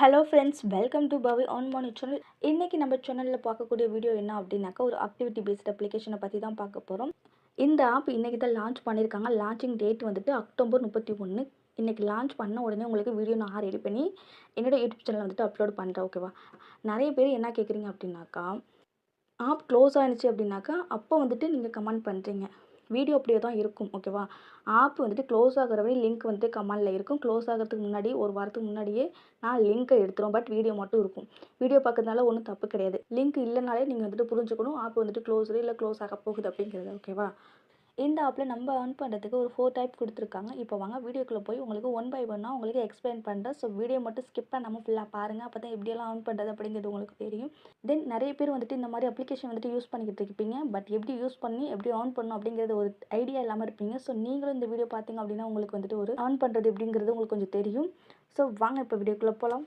Hello friends, welcome to Pavi on morning channel. இன்றைக்கி நம்ம சேனலில் பார்க்கக்கூடிய வீடியோ என்ன அப்படின்னாக்கா, ஒரு ஆக்டிவிட்டி பேஸ்ட் அப்ளிகேஷனை பற்றி தான் பார்க்க போகிறோம். இந்த ஆப் இன்றைக்கி தான் லான்ச் பண்ணியிருக்காங்க. லான்ச்சிங் டேட் வந்துட்டு அக்டோபர் 31. இன்றைக்கி லான்ச் பண்ண உடனே உங்களுக்கு வீடியோ நான் ரெடி பண்ணி என்னோட யூடியூப் சேனல் வந்துட்டு அப்லோட் பண்ணுறேன். ஓகேவா? நிறைய பேர் என்ன கேட்குறீங்க அப்படின்னாக்கா, ஆப் க்ளோஸ் ஆகிடுச்சு அப்படின்னாக்கா அப்போ வந்துட்டு நீங்கள் கமெண்ட் பண்ணுறீங்க. வீடியோ அப்படியே தான் இருக்கும். ஓகேவா? ஆப் வந்துட்டு க்ளோஸ் ஆகிற வரை லிங்க் வந்துட்டு கமெண்டில் இருக்கும். க்ளோஸ் ஆகிறதுக்கு முன்னாடி ஒரு வாரத்துக்கு முன்னாடியே நான் லிங்க்கை எடுத்துரும். பட் வீடியோ மட்டும் இருக்கும். வீடியோ பார்க்கறதுனால ஒன்றும் தப்பு கிடையாது. லிங்க் இல்லைனாலே நீங்கள் வந்துட்டு புரிஞ்சுக்கணும் ஆப் வந்துட்டு க்ளோஸ் ஆக போகுது அப்படிங்கிறது. ஓகேவா? இந்த ஆப்பில் நம்ம ஏர்ன் பண்ணுறதுக்கு ஒரு 4 டைப் கொடுத்துருக்காங்க. இப்போ வாங்க வீடியோக்குள்ளே போய் உங்களுக்கு ஒன் பை ஒன்னாக உங்களுக்கு எக்ஸ்பிளைன் பண்ணுறேன். ஸோ வீடியோ மட்டும் ஸ்கிப் பண்ணாமல் ஃபுல்லாக பாருங்கள். அப்போ தான் எப்படியெல்லாம் ஏர்ன் பண்ணுறது அப்படிங்கிறது உங்களுக்கு தெரியும். தென் நிறைய பேர் வந்துட்டு இந்த மாதிரி அப்ளிகேஷன் வந்துட்டு யூஸ் பண்ணிக்கிட்டு இருப்பீங்க. பட் எப்படி யூஸ் பண்ணி எப்படி ஏர்ன் பண்ணணும் அப்படிங்கிறது ஒரு ஐடியா இல்லாமல் இருப்பீங்க. ஸோ நீங்களும் இந்த வீடியோ பார்த்தீங்க அப்படின்னா உங்களுக்கு வந்துட்டு ஒரு ஏர்ன் பண்ணுறது எப்படிங்கிறது உங்களுக்கு கொஞ்சம் தெரியும். ஸோ வாங்க இப்போ வீடியோக்குள்ளே போகலாம்.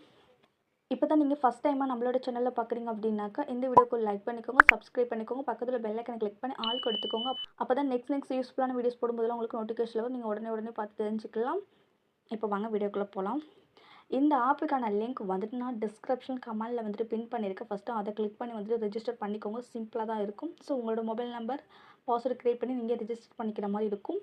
இப்போ தான் நீங்கள் ஃபஸ்ட் டைமாக நம்மளோட சேனலில் பார்க்குறீங்க அப்படின்னாக்கா இந்த வீடியோக்கு லைக் பண்ணிக்கோங்க, சப்ஸ்கிரைப் பண்ணிக்கோங்க, பக்கத்தில் பெல் ஐக்கனை கிளிக் பண்ணி ஆல் கொடுத்துக்கோங்க. அப்போ தான் நெக்ஸ்ட் யூஸ்ஃபுல்லான வீடியோஸ் போடும்போதெல்லாம் உங்களுக்கு நோட்டிஃபிகேஷன் வரும். நீங்கள் உடனே பார்த்து தெரிஞ்சுக்கலாம். இப்போ வாங்க வீடியோக்குள்ளே போகலாம். இந்த ஆப்புக்கான லிங்க் வந்துட்டு நான் டிஸ்கிரிப்ஷன் கமெண்டில் வந்துட்டு பின் பண்ணியிருக்கேன். ஃபஸ்ட்டு அதை கிளிக் பண்ணி வந்துட்டு ரெஜிஸ்டர் பண்ணிக்கோங்க. சிம்பிளாக தான் இருக்கும். ஸோ உங்களோட மொபைல் நம்பர் பாஸ்வேர்டு க்ரியேட் பண்ணி நீங்கள் ரெஜிஸ்டர் பண்ணிக்கிற மாதிரி இருக்கும்.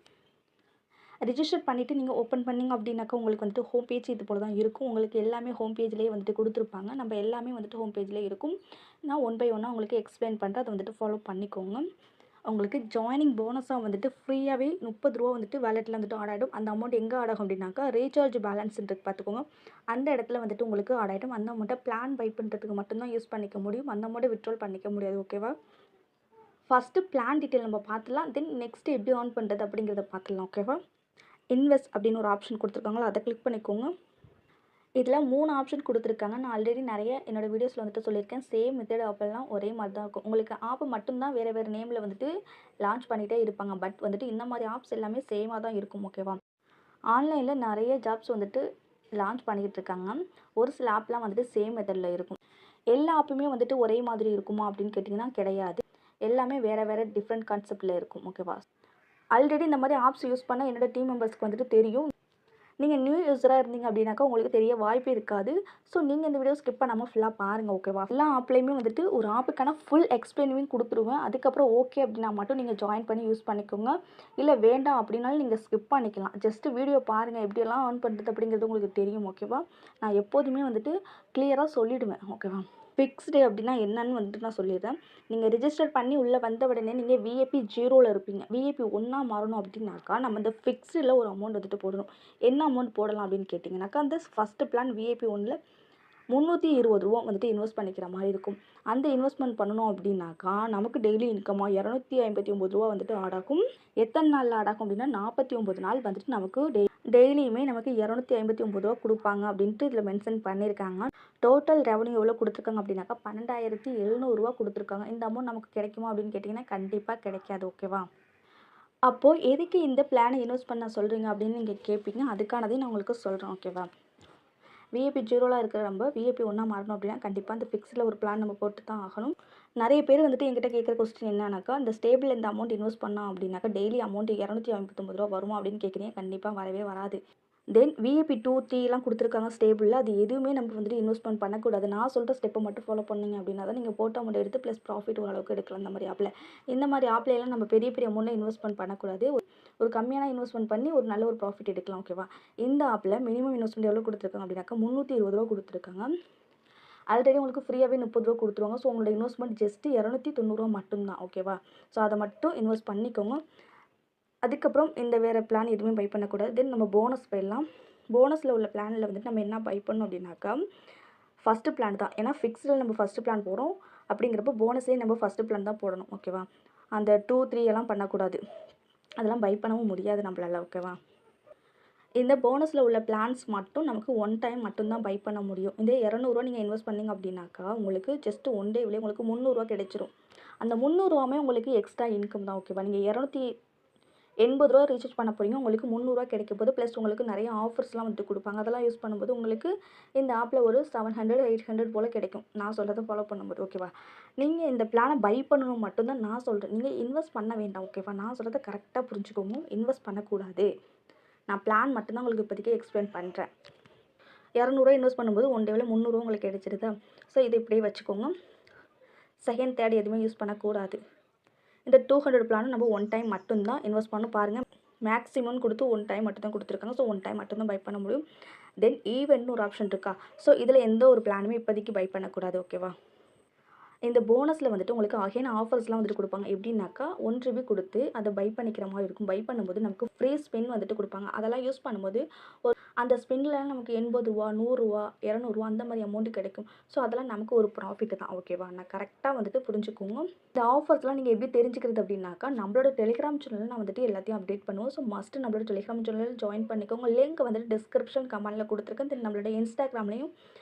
ரிஜிஸ்டர் பண்ணிவிட்டு நீங்கள் ஓப்பன் பண்ணிங்க அப்படின்னாக்கா உங்களுக்கு வந்துட்டு ஹோம் பேஜ் இது போல் தான் இருக்கும். உங்களுக்கு எல்லாமே ஹோம் பேஜ்லேயே வந்துட்டு கொடுத்துருப்பாங்க. நம்ம எல்லாமே வந்துட்டு ஹோம் பேஜ்லேயே இருக்கும். நான் ஒன் பை ஒன்னாக உங்களுக்கு எக்ஸ்பிளைன் பண்ணுறேன். அதை வந்துட்டு ஃபாலோ பண்ணிக்கோங்க. உங்களுக்கு ஜாயினிங் போனஸாக வந்துட்டு ஃப்ரீயாகவே ரூ. 30 வந்துட்டு வேலெட்டில் வந்துட்டு ஆட் ஆகிடும். அந்த அமௌண்ட் எங்கே ஆட் ஆகும் அப்படின்னாக்கா ரீசார்ஜ் பேலன்ஸ்ன்றது பார்த்துக்கோங்க. அந்த இடத்துல வந்துட்டு உங்களுக்கு ஆட் ஆகிடும். அந்த அமௌண்ட்டை பிளான் பை பண்ணுறதுக்கு மட்டும்தான் யூஸ் பண்ணிக்க முடியும். அந்த அமௌண்ட்டை விட்ரால் பண்ணிக்க முடியாது. ஓகேவா? ஃபஸ்ட்டு பிளான் டீட்டெயில் நம்ம பார்த்துலாம். தென் நெக்ஸ்ட்டு எப்படி ஆன் பண்ணுறது அப்படிங்கிறத பார்த்துலாம். ஓகேவா? இன்வெஸ்ட் அப்படின்னு ஒரு ஆப்ஷன் கொடுத்துருக்காங்களா, அதை கிளிக் பண்ணிக்கோங்க. இதில் 3 ஆப்ஷன் கொடுத்துருக்காங்க. நான் ஆல்ரெடி நிறைய என்னோடய வீடியோஸில் வந்துட்டு சொல்லியிருக்கேன். சேம் மெத்தட் ஆப்பெல்லாம் ஒரே மாதிரி தான் இருக்கும். உங்களுக்கு ஆப் மட்டும்தான் வேறு நேமில் வந்துட்டு லான்ச் பண்ணிகிட்டே இருப்பாங்க. பட் வந்துட்டு இந்த மாதிரி ஆப்ஸ் எல்லாமே சேமாக தான் இருக்கும். ஓகேவா? ஆன்லைனில் நிறைய ஜாப்ஸ் வந்துட்டு லான்ச் பண்ணிக்கிட்டு இருக்காங்க. ஒரு சில ஆப்லாம் வந்துட்டு சேம் மெத்தடில் இருக்கும். எல்லா ஆப்புமே வந்துட்டு ஒரே மாதிரி இருக்குமா அப்படின்னு கேட்டிங்கன்னா கிடையாது. எல்லாமே வேறு டிஃப்ரெண்ட் கான்செப்டில் இருக்கும். ஓகேவா? ஆல்ரெடி இந்த மாதிரி ஆப்ஸ் யூஸ் பண்ண என்னோட டீம் மெம்பர்ஸ்க்கு வந்துட்டு தெரியும். நீங்கள் நியூ யூஸராக இருந்தீங்க அப்படின்னாக்கா உங்களுக்கு தெரிய வாய்ப்பு இருக்காது. ஸோ நீங்கள் இந்த வீடியோ ஸ்கிப் பண்ணாமல் ஃபுல்லாக பாருங்கள். ஓகேவா? எல்லா ஆப்லேயுமே வந்துட்டு ஒரு ஆப்புக்கான ஃபுல் எக்ஸ்பிளைனிங் கொடுத்துருவேன். அதுக்கப்புறம் ஓகே அப்படின்னா மட்டும் நீங்கள் ஜாயின் பண்ணி யூஸ் பண்ணிக்கோங்க. இல்லை வேண்டாம் அப்படின்னாலும் நீங்கள் ஸ்கிப் பண்ணிக்கலாம். ஜஸ்ட்டு வீடியோ பாருங்கள், எப்படியெல்லாம் ஆன் பண்ணுறது அப்படிங்கிறது உங்களுக்கு தெரியும். ஓகேவா? நான் எப்போதுமே வந்துட்டு கிளியராக சொல்லிவிடுவேன். ஓகேவா? ஃபிக்ஸ்டு அப்படின்னா என்னன்னு வந்துட்டு நான் சொல்லிடுறேன். நீங்கள் ரிஜிஸ்டர் பண்ணி உள்ளே வந்த உடனே நீங்கள் விஐபி 0ல் இருப்பீங்க. விஐபி 1 மாறணும் அப்படின்னாக்கா நம்ம இந்த ஃபிக்ஸ்டில் ஒரு அமௌண்ட் வந்துட்டு போடணும். என்ன அமௌண்ட் போடலாம் அப்படின்னு கேட்டிங்கனாக்கா, அந்த ஃபஸ்ட்டு பிளான் விஐபி 1ல் ரூ. 320 வந்துட்டு இன்வெஸ்ட் பண்ணிக்கிற மாதிரி இருக்கும். அந்த இன்வெஸ்ட்மெண்ட் பண்ணணும் அப்படின்னாக்கா நமக்கு டெய்லி இன்கமாக ரூ. 259 வந்துட்டு ஆட் ஆகும். எத்தனை நாளில் ஆட் ஆகும் அப்படின்னா 49 நாள் வந்துட்டு நமக்கு டெய்லியுமே நமக்கு ரூ. 259 கொடுப்பாங்க அப்படின்ட்டு இதில் மென்ஷன் பண்ணியிருக்காங்க. டோட்டல் ரெவன்யூ எவ்வளோ கொடுத்துருக்காங்க அப்படின்னாக்கா ரூ. 12,700 கொடுத்துருக்காங்க. இந்த அமௌண்ட் நமக்கு கிடைக்குமா அப்படின்னு கேட்டிங்கன்னா கண்டிப்பாக கிடைக்காது. ஓகேவா? அப்போது எதுக்கு இந்த பிளானை இன்வெஸ்ட் பண்ண சொல்கிறீங்க அப்படின்னு நீங்கள் கேட்பீங்க. அதுக்கானதையும் நான் உங்களுக்கு சொல்கிறேன். ஓகேவா? விஐபி 0லாம் இருக்கிற நம்ம விஐபி 1 மாறணும் அப்படின்னா கண்டிப்பாக அந்த ஃபிக்ஸில் ஒரு பிளான் நம்ம போட்டு தான் ஆகணும். நிறைய பேர் வந்துட்டு என்கிட்ட கேட்குற கொஸ்டின் என்னன்னாக்கா, இந்த ஸ்டேபிள் இந்த அமௌண்ட் இன்வெஸ்ட் பண்ணோம் அப்படின்னாக்கா டெய்லி அமௌண்ட் ரூ. 259 வருமா அப்படின்னு கேட்குறீங்க. கண்டிப்பாக வரவே வராது. தென் விஐபி 2, 3லாம் கொடுத்துருக்காங்க ஸ்டேபிளில். அது எதுவுமே நம்ம வந்துட்டு இன்வெஸ்ட்மெண்ட் பண்ணக்கூடாது. நான் சொல்கிற ஸ்டெப்பை மட்டும் ஃபாலோ பண்ணிங்க அப்படின்னா தான் நீங்கள் போட்ட அமௌண்ட் எடுத்து ப்ளஸ் ப்ராஃபிட் ஓரளவுக்கு எடுக்கலாம். இந்த மாதிரி ஆப்பில் ஆப்லையெல்லாம் நம்ம பெரிய அமௌண்ட்டில் இன்வெஸ்ட்மெண்ட் பண்ணக்கூடாது. ஒரு கம்மியான இன்வெஸ்ட்மெண்ட் பண்ணி ஒரு நல்ல ஒரு ப்ராஃபிட் எடுக்கலாம். ஓகேவா? இந்த ஆப்பில் மினிமம் இன்வெஸ்ட்மெண்ட் எவ்வளோ கொடுத்துருக்காங்க அப்படின்னாக்கா ரூ. 320 கொடுத்துருக்காங்க. ஆல்ரெடி உங்களுக்கு ஃப்ரீயாகவே ரூ. 30 கொடுத்துருவாங்க. ஸோ உங்களோட இன்வெஸ்ட்மெண்ட் ஜஸ்ட்டு ரூ. 290 மட்டும்தான். ஓகேவா? ஸோ அதை மட்டும் இன்வெஸ்ட் பண்ணிக்கோங்க. அதுக்கப்புறம் இந்த வேறு பிளான் எதுவுமே பை பண்ணக்கூடாது. தென் நம்ம போனஸ் போயிடலாம். போனஸில் உள்ள பிளானில் வந்துட்டு நம்ம என்ன பை பண்ணணும் அப்படின்னாக்கா ஃபஸ்ட்டு பிளான் தான். ஏன்னா ஃபிக்ஸ்டில் நம்ம ஃபஸ்ட்டு பிளான் போகிறோம் அப்படிங்கிறப்போ போனஸே நம்ம ஃபஸ்ட்டு பிளான் தான் போடணும். ஓகேவா? அந்த 2, 3 எல்லாம் பண்ணக்கூடாது. அதெல்லாம் பை பண்ணவும் முடியாது நம்மளால. ஓகேவா? இந்த போனஸில் உள்ள பிளான்ஸ் மட்டும் நமக்கு ஒன் டைம் மட்டும்தான் பை பண்ண முடியும். இந்த ரூ. 200 நீங்கள் இன்வெஸ்ட் பண்ணிங்க அப்படின்னாக்கா உங்களுக்கு ஜஸ்ட் ஒன் டேவிலே உங்களுக்கு ரூ. 300 கிடைச்சிரும். அந்த ரூ. 300 உங்களுக்கு எக்ஸ்ட்ரா இன்கம் தான். ஓகேவா? நீங்கள் ரூ. 280 ரீசார்ஜ் பண்ண போகிறீங்க. உங்களுக்கு ரூ. 300 கிடைக்க போது. ப்ளஸ் உங்களுக்கு நிறைய ஆஃபர்ஸ்லாம் வந்துட்டு கொடுப்பாங்க. அதெல்லாம் யூஸ் பண்ணும்போது உங்களுக்கு இந்த ஆப்பில் ஒரு 700, 800 போல் கிடைக்கும். நான் சொல்கிறத ஃபாலோ பண்ணும்போது. ஓகேவா? நீங்கள் இந்த பிளானை பை பண்ணணும் மட்டும்தான் நான் சொல்கிறேன். நீங்கள் இன்வெஸ்ட் பண்ண வேண்டாம். ஓகேவா? நான் சொல்கிறத கரெக்டாக புரிஞ்சுக்கோங்க. இன்வெஸ்ட் பண்ணக்கூடாது. நான் பிளான் மட்டும்தான் உங்களுக்கு இப்போதைக்கு எக்ஸ்பிளைன் பண்ணுறேன். 200 இன்வெஸ்ட் பண்ணும்போது ஒன் டேவில் 300 உங்களுக்கு கிடைச்சிருதா. ஸோ இதை இப்படியே வச்சுக்கோங்க. செகண்ட் தேர்ட் எதுவுமே யூஸ் பண்ணக்கூடாது. இந்த 200 பிளானும் நம்ம ஒன் டைம் மட்டும்தான் இன்வெஸ்ட் பண்ண பாருங்கள். மேக்ஸிமம் கொடுத்து ஒன் டைம் மட்டும் தான் கொடுத்துருக்காங்க. ஸோ ஒன் டைம் மட்டும்தான் பை பண்ண முடியும். தென் ஈவென்ட்னு ஒரு ஆப்ஷன் இருக்கா. ஸோ இதில் எந்த ஒரு பிளானுமே இப்போதைக்கு பை பண்ணக்கூடாது. ஓகேவா. இந்த போனஸில் வந்துட்டு உங்களுக்கு அகைன் ஆஃபர்ஸ்லாம் வந்துட்டு கொடுப்பாங்க. எப்படின்னாக்கா ₹1 கொடுத்து அதை பை பண்ணிக்கிற மாதிரி இருக்கும். பை பண்ணும்போது நமக்கு ஃப்ரீ ஸ்பின் வந்துட்டு கொடுப்பாங்க. அதெல்லாம் யூஸ் பண்ணும்போது அந்த ஸ்பின்னில் நமக்கு ₹80, ₹100, ₹200 அந்த மாதிரி அமௌண்ட் கிடைக்கும். ஸோ அதெல்லாம் நமக்கு ஒரு ப்ராஃபிட் தான். ஓகேவா. நான் கரெக்டாக வந்துட்டு புரிஞ்சுக்கோங்க. இந்த ஆஃபர்ஸ்லாம் நீங்கள் எப்படி தெரிஞ்சுக்கிறது அப்படின்னாக்கா, நம்மளோட டெலிகிராம் சேனலில் நான் வந்துட்டு எல்லாத்தையும் அப்டேட் பண்ணுவோம். ஸோ மஸ்ட்டு நம்மளோட டெலிகிராம் சேனலில் ஜாயின் பண்ணிக்கோங்க. லிங்க் வந்துட்டு டிஸ்கிரிப்ஷன் கமெண்ட்டில் கொடுத்துருக்கேன். தென் நம்மளோட இன்ஸ்டாகிராம்லேயும்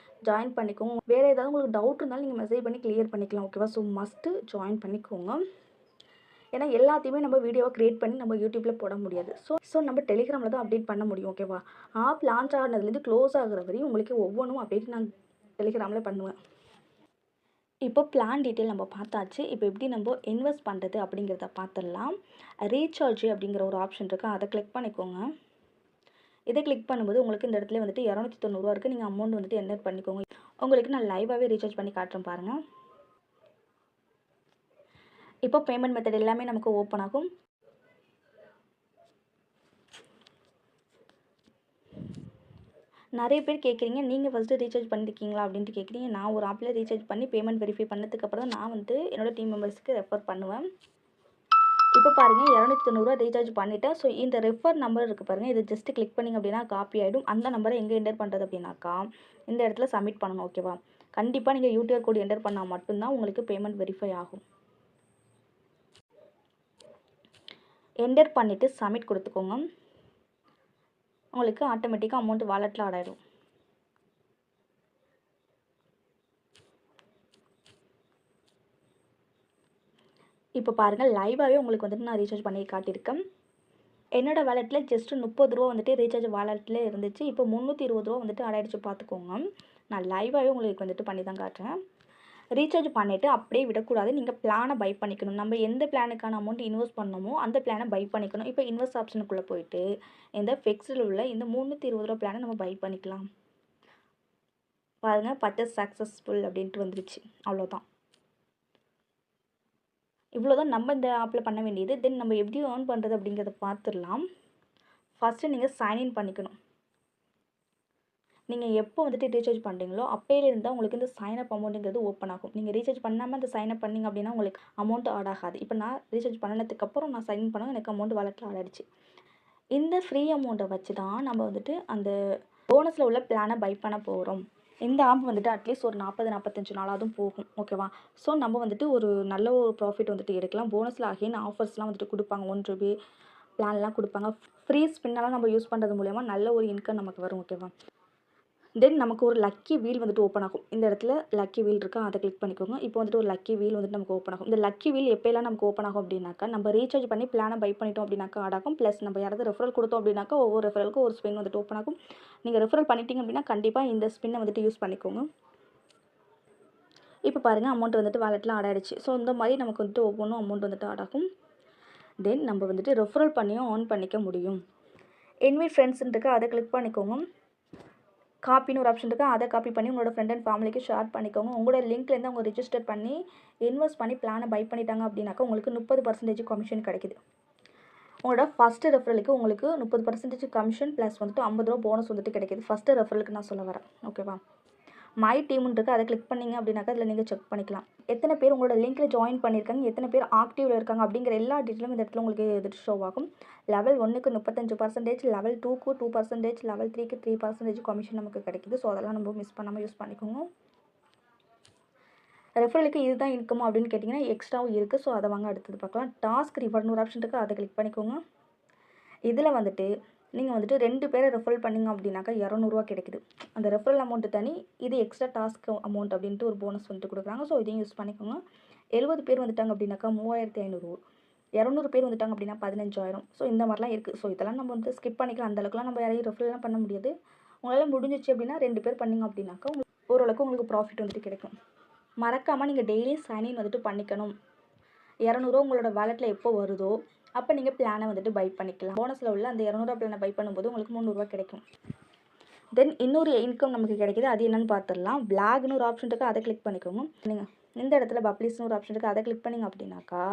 ஜாயின் பண்ணிக்கோங்க. வேறு ஏதாவது உங்களுக்கு டவுட் இருந்தாலும் நீங்கள் மெசேஜ் பண்ணி கிளியர் பண்ணிக்கலாம். ஓகேவா. ஸோ மஸ்ட்டு ஜாயின் பண்ணிக்கோங்க. ஏன்னா எல்லாத்தையுமே நம்ம வீடியோவை க்ரியேட் பண்ணி நம்ம யூடியூப்பில் போட முடியாது. ஸோ நம்ம டெலிகிராமில் தான் அப்டேட் பண்ண முடியும். ஓகேவா. ஆப் லான்ச் ஆனதுலேருந்து க்ளோஸ் ஆகிற வரையும் உங்களுக்கு ஒவ்வொன்றும் அப்டேட் நான் டெலிகிராமில் பண்ணுவேன். இப்போ பிளான் டீட்டெயில் நம்ம பார்த்தாச்சு. இப்போ எப்படி நம்ம இன்வெஸ்ட் பண்ணுறது அப்படிங்கிறத பார்த்துடலாம். ரீசார்ஜ் அப்படிங்கிற ஒரு ஆப்ஷன் இருக்குது. அதை கிளிக் பண்ணிக்கோங்க. இதை கிளிக் பண்ணும்போது உங்களுக்கு இந்த இடத்துல வந்துட்டு ₹290 இருக்குது. நீங்கள் அமௌண்ட் வந்துட்டு என்டர் பண்ணிக்கோங்க. உங்களுக்கு நான் லைவாகவே ரீசார்ஜ் பண்ணி காட்டுறேன் பாருங்கள். இப்போ பேமெண்ட் மெத்தட் எல்லாமே நமக்கு ஓப்பன் ஆகும். நிறைய பேர் கேட்குறீங்க, நீங்கள் ஃபஸ்ட்டு ரீசார்ஜ் பண்ணியிருக்கீங்களா அப்படின்ட்டு கேட்குறீங்க. நான் ஒரு ஆப்பில் ரீசார்ஜ் பண்ணி பேமெண்ட் வெரிஃபை பண்ணதுக்கப்புறம் தான் நான் வந்து என்னோடய டீம் மெம்பர்ஸ்க்கு ரெஃபர் பண்ணுவேன். இப்போ பாருங்கள் ₹290 ரீசார்ஜ் பண்ணிவிட்டேன். ஸோ இந்த ரெஃபர் நம்பர் இருக்குது பாருங்கள். இதை ஜஸ்ட்டு கிளிக் பண்ணிங்க அப்படின்னா காப்பி ஆகிடும். அந்த நம்பரை எங்கே என்டர் பண்ணுறது அப்படின்னாக்கா இந்த இடத்துல சப்மிட் பண்ணணும். ஓகேவா. கண்டிப்பாக நீங்கள் யூடிஆர் கோடு என்டர் பண்ணால் மட்டும்தான் உங்களுக்கு பேமெண்ட் வெரிஃபை ஆகும். என்டர் பண்ணிவிட்டு சப்மிட் கொடுத்துக்கோங்க. உங்களுக்கு ஆட்டோமேட்டிக்காக அமௌண்ட் வாலெட்டில் ஆட் ஆகிடும். இப்போ பாருங்கள் லைவாகவே உங்களுக்கு வந்துட்டு நான் ரீசார்ஜ் பண்ணி காட்டியிருக்கேன். என்னோடய வாலெட்டில் ஜஸ்ட்டு ₹30 வந்துட்டு ரீசார்ஜ் வாலெட்டில் இருந்துச்சு. இப்போ ₹320 வந்துட்டு ஆட் ஆகிடுச்சு பார்த்துக்கோங்க. நான் லைவாகவே உங்களுக்கு வந்துட்டு பண்ணி தான் காட்டுறேன். ரீசார்ஜ் பண்ணிவிட்டு அப்படியே விடக்கூடாது. நீங்கள் பிளானை பை பண்ணிக்கணும். நம்ம எந்த பிளானுக்கான அமௌண்ட் இன்வெஸ்ட் பண்ணணுமோ அந்த பிளானை பை பண்ணிக்கணும். இப்போ இன்வெஸ்ட் ஆப்ஷனுக்குள்ளே போயிட்டு இந்த ஃபிக்ஸ்டில் உள்ள இந்த ₹320 பிளானை நம்ம பை பண்ணிக்கலாம். பாருங்கள் பர்ச்சேஸ் சக்ஸஸ்ஃபுல் அப்படின்ட்டு வந்துருச்சு. அவ்வளோதான். இவ்வளோதான் நம்ம இந்த ஆப்பில் பண்ண வேண்டியது. தென் நம்ம எப்படி ஏர்ன் பண்ணுறது அப்படிங்கிறத பார்த்துடலாம். ஃபஸ்ட்டு நீங்கள் சைன்இன் பண்ணிக்கணும். நீங்கள் எப்போ வந்துட்டு ரீசார்ஜ் பண்ணுறீங்களோ அப்போயிலேருந்து தான் உங்களுக்கு இந்த சைனப் அமௌண்ட்டுங்கிறது ஓப்பன் ஆகும். நீங்கள் ரீசார்ஜ் பண்ணாமல் அந்த சைனப் பண்ணிங்க அப்படின்னா உங்களுக்கு அமௌண்ட் ஆட் ஆகாது. இப்போ நான் ரீசார்ஜ் பண்ணதுக்கப்புறம் நான் சைன் பண்ண எனக்கு அமௌண்ட் வாலெட்டில் ஆட் ஆகிடுச்சு. இந்த ஃப்ரீ அமௌண்ட்டை வச்சு தான் நம்ம வந்துட்டு அந்த போனஸில் உள்ள பிளானை பை பண்ண போகிறோம். இந்த ஆப் வந்துட்டு அட்லீஸ்ட் ஒரு 40-45 நாளாவதும் போகும். ஓகேவா. ஸோ நம்ம வந்துட்டு ஒரு நல்ல ஒரு ப்ராஃபிட் வந்துட்டு எடுக்கலாம். போனஸில் அகைன் ஆஃபர்ஸ்லாம் வந்துட்டு கொடுப்பாங்க. ₹1 பிளான்லாம் கொடுப்பாங்க. ஃப்ரீ ஸ்பின்னெல்லாம் நம்ம யூஸ் பண்ணுறது மூலயமா நல்ல ஒரு இன்கம் நமக்கு வரும். ஓகேவா. தென் நமக்கு ஒரு லக்கி வீல் வந்துட்டு ஓப்பன் ஆகும். இந்த இடத்துல லக்கி வீல் இருக்கா, அதை கிளிக் பண்ணிக்கோங்க. இப்போ வந்துட்டு ஒரு லக்கி வீல் வந்துட்டு நமக்கு ஓப்பன் ஆகும். இந்த லக்கி வீல் எப்போலாம் நமக்கு ஓப்பன் ஆகும் அப்படின்னாக்கா நம்ம ரீசார்ஜ் பண்ணி பிளானை பை பண்ணிட்டோம் அப்படின்னாக்கா ஆட் ஆகும். ப்ளஸ் நம்ம யாராவது ரெஃபரல் கொடுத்தோம் அப்படின்னாக்கா ஒவ்வொரு ரெஃபரலுக்கும் ஒரு ஸ்பின் வந்துட்டு ஓப்பன் ஆகும். நீங்கள் ரெஃபரல் பண்ணிட்டீங்க அப்படின்னா கண்டிப்பாக இந்த ஸ்பின்னை வந்துட்டு யூஸ் பண்ணிக்கோங்க. இப்போ பாருங்கள் அமௌண்ட் வந்துட்டு வாலெட்டில் ஆட் ஆகிடுச்சு. ஸோ இந்த மாதிரி நமக்கு வந்துட்டு ஒவ்வொன்றும் அமௌண்ட் வந்துட்டு ஆட் ஆகும். தென் நம்ம வந்துட்டு ரெஃபரல் பண்ணியும் ஆன் பண்ணிக்க முடியும். இன்வைட் ஃப்ரெண்ட்ஸ்ன்னு இருக்குது, அதை கிளிக் பண்ணிக்கோங்க. காப்பின்னு ஒரு ஆப்ஷன் இருக்குது, அதை காப்பி பண்ணி உங்களோட ஃப்ரெண்ட் அண்ட் ஃபேமிலிக்கு ஷேர் பண்ணிக்கோங்க. உங்களோட லிங்க்லேருந்து அவங்க ரிஜிஸ்டர் பண்ணி இன்வெஸ்ட் பண்ணி பிளானை பை பண்ணிட்டாங்க அப்படின்னாக்கா உங்களுக்கு 30% கமிஷன் கிடைக்குது. உங்களோட ஃபஸ்ட்டு ரெஃபரலுக்கு உங்களுக்கு 30% கமிஷன் ப்ளஸ் வந்துட்டு ₹50 போனஸ் வந்துட்டு கிடைக்கிது. ஃபஸ்ட்டு ரெஃபரலுக்கு நான் சொல்ல வரேன். ஓகேவா. மை டீம்னு இருக்குது, அதை கிளிக் பண்ணிங்க அப்படின்னாக்கா அதில் நீங்கள் செக் பண்ணிக்கலாம். எத்தனை பேர் உங்களோட லிங்க்கில் ஜாயின் பண்ணியிருக்காங்க, எத்தனை பேர் ஆக்டிவில் இருக்காங்க அப்படிங்கிற எல்லா டீட்டெயிலும் இந்த இடத்துல உங்களுக்கு எதிர்த்து ஷோ ஆகும். லெவல் 1க்கு 35%, லெவல் 2க்கு 2%, லெவல் 3க்கு 3% கமிஷன் நமக்கு கிடைக்குது. ஸோ அதெல்லாம் நம்ம மிஸ் பண்ணாமல் யூஸ் பண்ணிக்கோங்க. ரெஃபரலுக்கு இதுதான் இன்கம் அப்படின்னு கேட்டிங்கன்னா எக்ஸ்ட்ராவும் இருக்குது. ஸோ அதை வாங்க அடுத்தது பார்க்கலாம். டாஸ்க் ரிவார்ட்னு ஒரு ஆப்ஷன் இருக்குது, அதை கிளிக் பண்ணிக்கோங்க. இதில் வந்துட்டு நீங்கள் வந்துட்டு 2 பேரை ரெஃபரல் பண்ணிங்க அப்படின்னாக்கா ₹200 கிடைக்குது. அந்த ரெஃபரல் அமௌண்ட்டு தனி, இது எக்ஸ்ட்ரா டாஸ்க் அமௌண்ட் அப்படின்ட்டு ஒரு போனஸ் வந்துட்டு கொடுக்குறாங்க. ஸோ இதையும் யூஸ் பண்ணிக்கோங்க. 70 பேர் வந்துட்டாங்க அப்படின்னாக்கா 3500, 200 பேர் வந்துட்டாங்க அப்படின்னா 15,000. ஸோ இந்த மாதிரிலாம் இருக்குது. ஸோ இதெல்லாம் நம்ம வந்து ஸ்கிப் பண்ணிக்கலாம். அந்தளவுக்குலாம் நம்ம யாரையும் ரெஃபரல்லாம் பண்ண முடியாது. உங்களால் முடிஞ்சிச்சு அப்படின்னா 2 பேர் பண்ணிங்க அப்படின்னாக்கா ஓரளவுக்கு உங்களுக்கு ப்ராஃபிட் வந்துட்டு கிடைக்கும். மறக்காமல் நீங்கள் டெய்லியும் சைன்இன் வந்துட்டு பண்ணிக்கணும். ₹200 உங்களோட வாலெட்டில் எப்போ வருதோ அப்போ நீங்கள் பிளானை வந்துட்டு பை பண்ணிக்கலாம். போனஸில் உள்ள அந்த ₹200 பிளானை பை பண்ணும்போது உங்களுக்கு ₹300 கிடைக்கும். தென் இன்னொரு இன்கம் நமக்கு கிடைக்குது. அது என்னன்னு பார்த்துடலாம். பிளாக்னு ஒரு ஆப்ஷன் இருக்குது, அதை கிளிக் பண்ணிக்கோங்க. நீங்கள் இந்த இடத்துல பப்ளிஷ்னு ஒரு ஆப்ஷன் இருக்குது, அதை கிளிக் பண்ணிங்க அப்படின்னாக்கா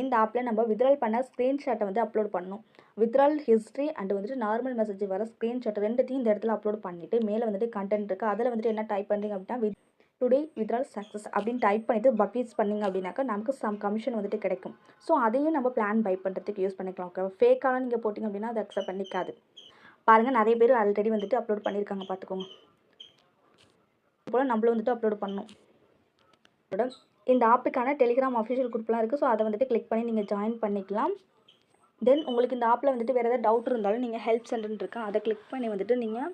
இந்த ஆப்பில் நம்ம வித்ட்ரால் பண்ண ஸ்க்ரீன்ஷாட்டை வந்து அப்லோட் பண்ணணும். வித்ட்ரால் ஹிஸ்ட்ரி அண்ட் வந்துட்டு நார்மல் மெசேஜ் வர ஸ்க்ரீன்ஷாட் ரெண்டுத்தையும் இந்த இடத்துல அப்லோட் பண்ணிவிட்டு மேலே வந்துட்டு கண்டென்ட் இருக்குது, அதில் வந்துட்டு என்ன டைப் பண்ணுறீங்க அப்படின்னா டுடே வித்ட்ரால் சக்ஸஸ் அப்படின்னு டைப் பண்ணிவிட்டு பப்ளிஷ் பண்ணிங்க அப்படின்னாக்கா நமக்கு சம் கமிஷன் வந்துட்டு கிடைக்கும். ஸோ அதையும் நம்ம பிளான் பை பண்ணுறதுக்கு யூஸ் பண்ணிக்கலாம். ஓகே, ஃபேக்கான நீங்கள் போட்டிங்க அப்படின்னா அதை அக்செப்ட் பண்ணிக்காது. பாருங்கள், நிறைய பேர் ஆல்ரெடி வந்துட்டு அப்லோட் பண்ணியிருக்காங்க, பார்த்துக்கோங்க. போல் நம்மளும் வந்துட்டு அப்லோட் பண்ணணும். இந்த ஆப்புக்கான டெலிகிராம் அஃபிஷியல் குரூப்லாம் இருக்குது. ஸோ அதை வந்துட்டு கிளிக் பண்ணி நீங்கள் ஜாயின் பண்ணிக்கலாம். தென் உங்களுக்கு இந்த ஆப்பில் வந்துட்டு வேறு ஏதாவது டவுட் இருந்தாலும் நீங்கள் ஹெல்ப் சென்டர்னு இருக்கா, அதை கிளிக் பண்ணி வந்துட்டு நீங்கள்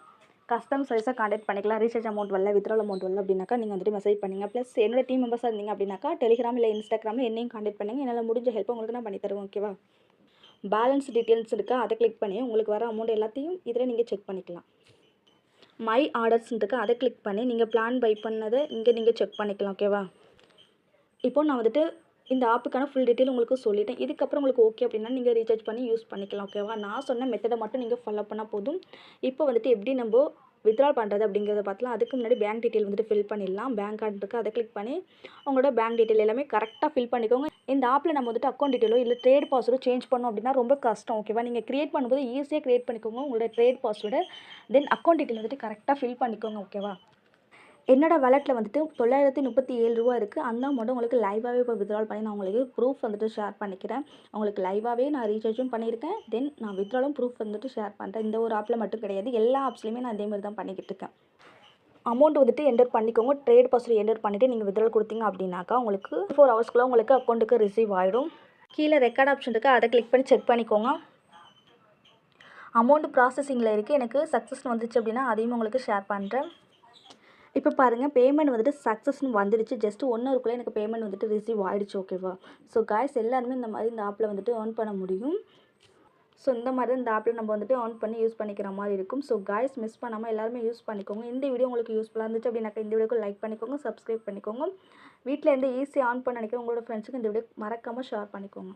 கஸ்டம் சர்வீஸாக கான்டாக்ட் பண்ணிக்கலாம். ரீசார்ஜ் அமௌண்ட் வரல, வித்ட்ரால் அமௌண்ட் வரல அப்படின்னாக்கா நீங்கள் வந்துட்டு மெசேஜ் பண்ணுங்க. ப்ளஸ் என்னோட டீம் மெம்பர்ஸாக இருந்தீங்க அப்படின்னாக்கா டெலிகிராம் இல்லை இன்ஸ்டாகிராமில் என்னையும் கான்டாக்ட் பண்ணுங்கள். என்னால் முடிஞ்ச ஹெல்ப் உங்களுக்கு நான் பண்ணி தருவேன். ஓகேவா? பேலன்ஸ் டீட்டெயில்ஸ் இருக்கா, அதை கிளிக் பண்ணி உங்களுக்கு வர அமௌண்ட் எல்லாத்தையும் இதில் நீங்கள் செக் பண்ணிக்கலாம். மை ஆர்டர்ஸ் இருக்குது, அதை கிளிக் பண்ணி நீங்கள் பிளான் பை பண்ணதை இங்கே நீங்கள் செக் பண்ணிக்கலாம். ஓகேவா? இப்போ நான் வந்துட்டு இந்த ஆப்புக்கான ஃபுல் டீட்டெயில் உங்களுக்கு சொல்லிட்டேன். இதுக்கப்புறம் உங்களுக்கு ஓகே அப்படின்னா நீங்கள் ரீசார்ஜ் பண்ணி யூஸ் பண்ணிக்கலாம். ஓகேவா? நான் சொன்ன மெத்தடை மட்டும் நீங்கள் ஃபாலோ பண்ணால் போதும். இப்போ வந்துட்டு எப்படி நம்ம வித்ட்ரால் பண்ணுறது அப்படிங்கிறத பார்க்கலாம். அதுக்கு முன்னாடி பேங்க் டீட்டெயில் வந்துட்டு ஃபில் பண்ணிடலாம். பேங்க் கார்டு இருக்குது, அதை கிளிக் பண்ணி உங்களோட பேங்க் டீட்டெயில் எல்லாமே கரெக்டாக ஃபில் பண்ணிக்கோங்க. இந்த ஆப்பில் நம்ம வந்துட்டு அக்கௌண்ட் டீட்டெயிலோ இல்லை ட்ரேட் பாஸ்வேர்டோ சேஞ்ச் பண்ணோம் அப்படின்னா ரொம்ப கஷ்டம். ஓகேவா? நீங்கள் க்ரியேட் பண்ணும்போது ஈஸியாக க்ரியேட் பண்ணிக்கோங்க உங்களோட ட்ரேட் பாஸ்வேர்டு. தென் அக்கௌண்ட் டீட்டெயில் வந்துட்டு கரெக்டாக ஃபில் பண்ணிக்கோங்க. ஓகேவா? என்னோட வாலெட்டில் வந்துட்டு ரூ. 937 இருக்குது. அந்த அமௌண்ட்டு உங்களுக்கு லைவாகவே இப்போ வித்ட்ரால் பண்ணி நான் உங்களுக்கு ப்ரூஃப் வந்துட்டு ஷேர் பண்ணிக்கிறேன். உங்களுக்கு லைவாகவே நான் ரீசார்ஜும் பண்ணியிருக்கேன். தென் நான் வித்ட்ராலும் ப்ரூஃப் வந்துட்டு ஷேர் பண்ணுறேன். இந்த ஒரு ஆப்பில் மட்டும் கிடையாது, எல்லா ஆப்ஸ்லையுமே நான் இதேமாதிரி தான் பண்ணிக்கிட்டு இருக்கேன். அமௌண்ட் வந்துட்டு என்டர் பண்ணிக்கோங்க. ட்ரேட் பாஸ்வேர்டு என்டர் பண்ணிவிட்டு நீங்கள் வித்ட்ரால் கொடுத்தீங்க அப்படின்னாக்கா உங்களுக்கு 4 ஹவர்ஸ்க்குள்ளே உங்களுக்கு அக்கௌண்ட்டுக்கு ரிசீவ் ஆகிடும். கீழே ரெக்கார்ட் ஆப்ஷன் இருக்குது, அதை கிளிக் பண்ணி செக் பண்ணிக்கோங்க. அமௌண்ட் ப்ராசஸிங்கில் இருக்குது, எனக்கு சக்ஸஸ்னு வந்துச்சு அப்படின்னா அதையும் உங்களுக்கு ஷேர் பண்ணுறேன். இப்போ பாருங்கள், பேமெண்ட் வந்துட்டு சக்ஸஸ்னு வந்துடுச்சு. ஜஸ்ட் 1 ஹவருக்குள்ளே எனக்கு பேமெண்ட் வந்துட்டு ரிசீவ் ஆகிடுச்சு. ஓகேவா? ஸோ காய்ஸ், எல்லாருமே இந்த மாதிரி இந்த ஆப்பில் வந்துட்டு ஏர்ன் பண்ண முடியும். ஸோ இந்த மாதிரி தான் இந்த ஆப்பில் நம்ம வந்துட்டு ஏர்ன் பண்ணி யூஸ் பண்ணிக்கிற மாதிரி இருக்கும். ஸோ காய்ஸ், மிஸ் பண்ணாமல் எல்லாருமே யூஸ் பண்ணிக்கோங்க. இந்த வீடியோ உங்களுக்கு யூஸ்ஃபுல்லாக இருந்துச்சு அப்படின்னாக்கா இந்த வீடியோக்கு லைக் பண்ணிக்கோங்க, சப்ஸ்கிரைப் பண்ணிக்கோங்க. வீட்டில் இருந்து ஈஸியாக ஏர்ன் பண்ண நினைக்கிற உங்களோட ஃப்ரெண்ட்ஸுக்கு இந்த வீடியோ மறக்காமல் ஷேர் பண்ணிக்கோங்க.